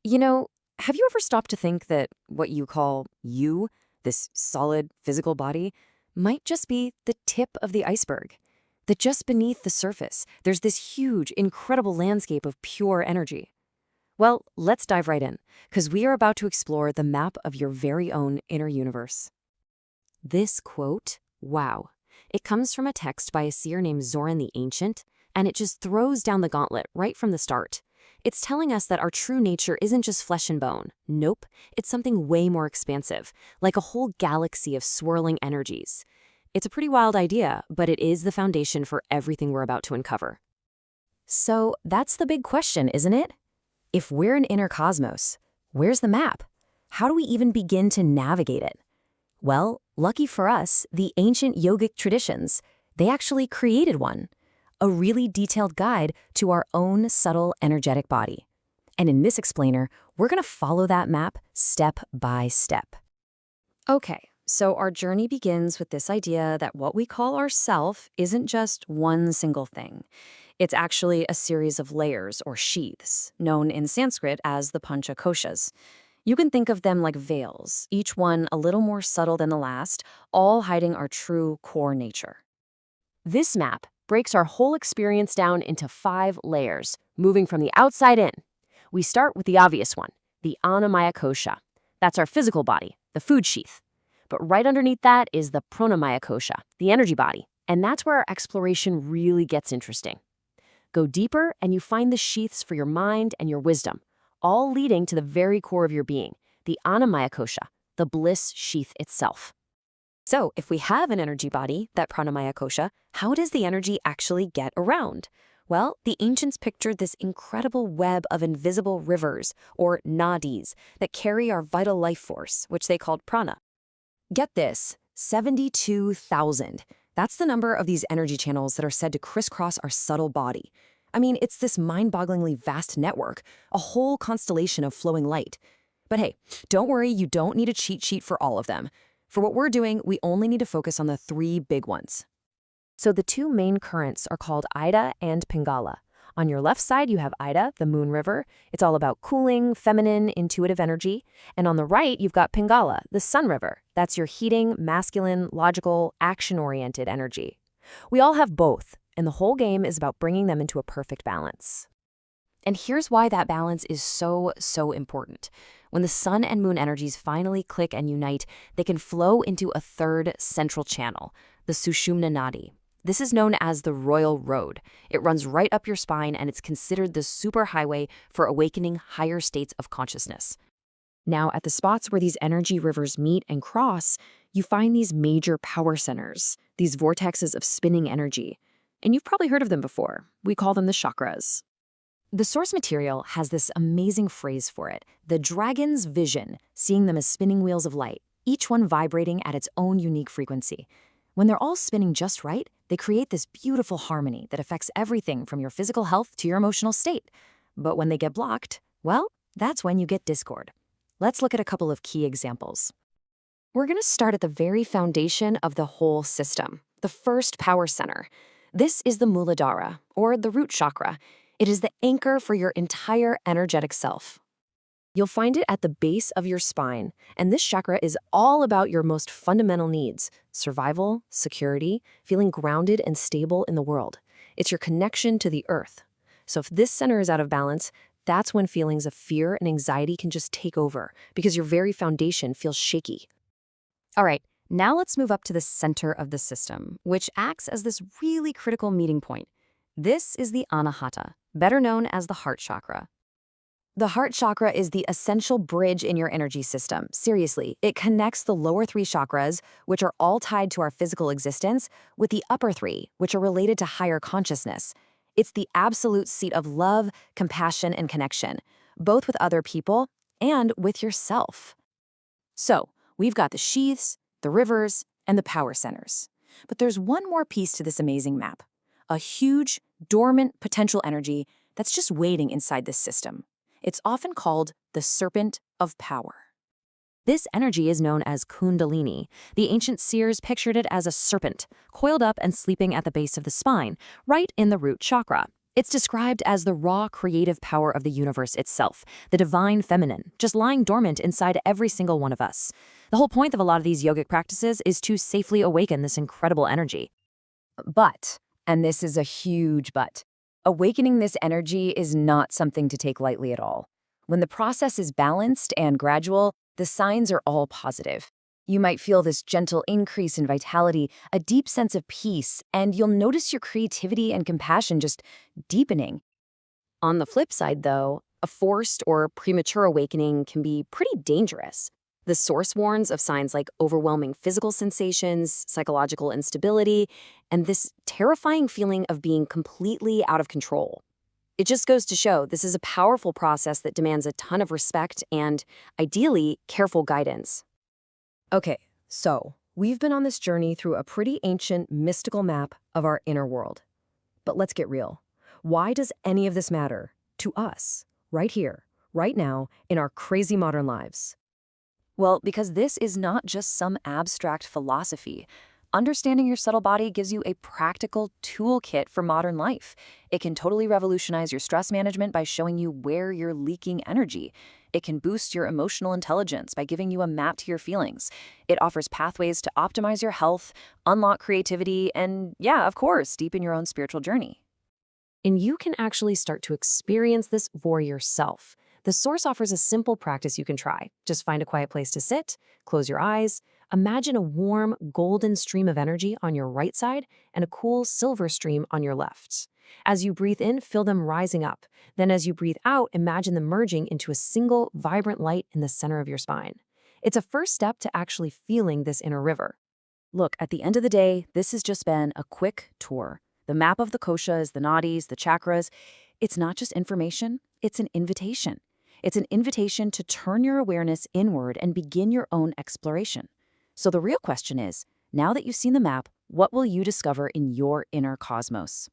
You know, have you ever stopped to think that what you call you, this solid physical body, might just be the tip of the iceberg? That just beneath the surface, there's this huge, incredible landscape of pure energy. Well, let's dive right in, because we are about to explore the map of your very own inner universe. This quote, wow, it comes from a text by a seer named Zoran the Ancient, and it just throws down the gauntlet right from the start. It's telling us that our true nature isn't just flesh and bone. Nope, it's something way more expansive, like a whole galaxy of swirling energies. It's a pretty wild idea, but it is the foundation for everything we're about to uncover. So that's the big question, isn't it? If we're an inner cosmos, where's the map? How do we even begin to navigate it? Well, lucky for us, the ancient yogic traditions, they actually created one. A really detailed guide to our own subtle energetic body. And in this explainer, we're going to follow that map step by step. Okay, so our journey begins with this idea that what we call ourself isn't just one single thing. It's actually a series of layers or sheaths, known in Sanskrit as the Panchakoshas. You can think of them like veils, each one a little more subtle than the last, all hiding our true core nature. This map breaks our whole experience down into 5 layers, moving from the outside in. We start with the obvious one, the Annamaya Kosha. That's our physical body, the food sheath. But right underneath that is the Pranamaya Kosha, the energy body. And that's where our exploration really gets interesting. Go deeper and you find the sheaths for your mind and your wisdom, all leading to the very core of your being, the Annamaya Kosha, the bliss sheath itself. So, if we have an energy body, that pranamaya kosha, how does the energy actually get around? Well, the ancients pictured this incredible web of invisible rivers, or nadis, that carry our vital life force, which they called prana. Get this, 72,000. That's the number of these energy channels that are said to crisscross our subtle body. I mean, it's this mind-bogglingly vast network, a whole constellation of flowing light. But hey, don't worry, you don't need a cheat sheet for all of them. For what we're doing, we only need to focus on the 3 big ones. So the 2 main currents are called Ida and Pingala. On your left side, you have Ida, the moon river. It's all about cooling, feminine, intuitive energy. And on the right, you've got Pingala, the sun river. That's your heating, masculine, logical, action-oriented energy. We all have both, and the whole game is about bringing them into a perfect balance. And here's why that balance is so important. When the sun and moon energies finally click and unite, they can flow into a 3rd central channel, the Sushumna Nadi. This is known as the Royal Road. It runs right up your spine and it's considered the superhighway for awakening higher states of consciousness. Now, at the spots where these energy rivers meet and cross, you find these major power centers, these vortexes of spinning energy. And you've probably heard of them before. We call them the chakras. The source material has this amazing phrase for it, the dragon's vision, seeing them as spinning wheels of light, each one vibrating at its own unique frequency. When they're all spinning just right, they create this beautiful harmony that affects everything from your physical health to your emotional state. But when they get blocked, well, that's when you get discord. Let's look at a couple of key examples. We're going to start at the very foundation of the whole system, the first power center. This is the Muladhara, or the root chakra. It is the anchor for your entire energetic self. You'll find it at the base of your spine, and this chakra is all about your most fundamental needs: survival, security, feeling grounded and stable in the world. It's your connection to the earth. So if this center is out of balance, that's when feelings of fear and anxiety can just take over, because your very foundation feels shaky. All right, now let's move up to the center of the system, which acts as this really critical meeting point. This is the Anahata, better known as the heart chakra. The heart chakra is the essential bridge in your energy system. Seriously, it connects the lower 3 chakras, which are all tied to our physical existence, with the upper 3, which are related to higher consciousness. It's the absolute seat of love, compassion, and connection, both with other people and with yourself. So, we've got the sheaths, the rivers, and the power centers. But there's one more piece to this amazing map. A huge, dormant potential energy that's just waiting inside this system. It's often called the serpent of power. This energy is known as Kundalini. The ancient seers pictured it as a serpent, coiled up and sleeping at the base of the spine, right in the root chakra. It's described as the raw creative power of the universe itself, the divine feminine, just lying dormant inside every single one of us. The whole point of a lot of these yogic practices is to safely awaken this incredible energy. But, and this is a huge but, awakening this energy is not something to take lightly at all. When the process is balanced and gradual, the signs are all positive. You might feel this gentle increase in vitality, a deep sense of peace, and you'll notice your creativity and compassion just deepening. On the flip side, though, a forced or premature awakening can be pretty dangerous. The source warns of signs like overwhelming physical sensations, psychological instability, and this terrifying feeling of being completely out of control. It just goes to show this is a powerful process that demands a ton of respect and, ideally, careful guidance. Okay, so we've been on this journey through a pretty ancient, mystical map of our inner world. But let's get real. Why does any of this matter to us, right here, right now, in our crazy modern lives? Well, because this is not just some abstract philosophy. Understanding your subtle body gives you a practical toolkit for modern life. It can totally revolutionize your stress management by showing you where you're leaking energy. It can boost your emotional intelligence by giving you a map to your feelings. It offers pathways to optimize your health, unlock creativity, and yeah, of course, deepen your own spiritual journey. And you can actually start to experience this for yourself. The source offers a simple practice you can try. Just find a quiet place to sit, close your eyes, imagine a warm, golden stream of energy on your right side and a cool silver stream on your left. As you breathe in, feel them rising up. Then as you breathe out, imagine them merging into a single, vibrant light in the center of your spine. It's a first step to actually feeling this inner river. Look, at the end of the day, this has just been a quick tour. The map of the koshas, the nadis, the chakras. It's not just information, it's an invitation. It's an invitation to turn your awareness inward and begin your own exploration. So the real question is, now that you've seen the map, what will you discover in your inner cosmos?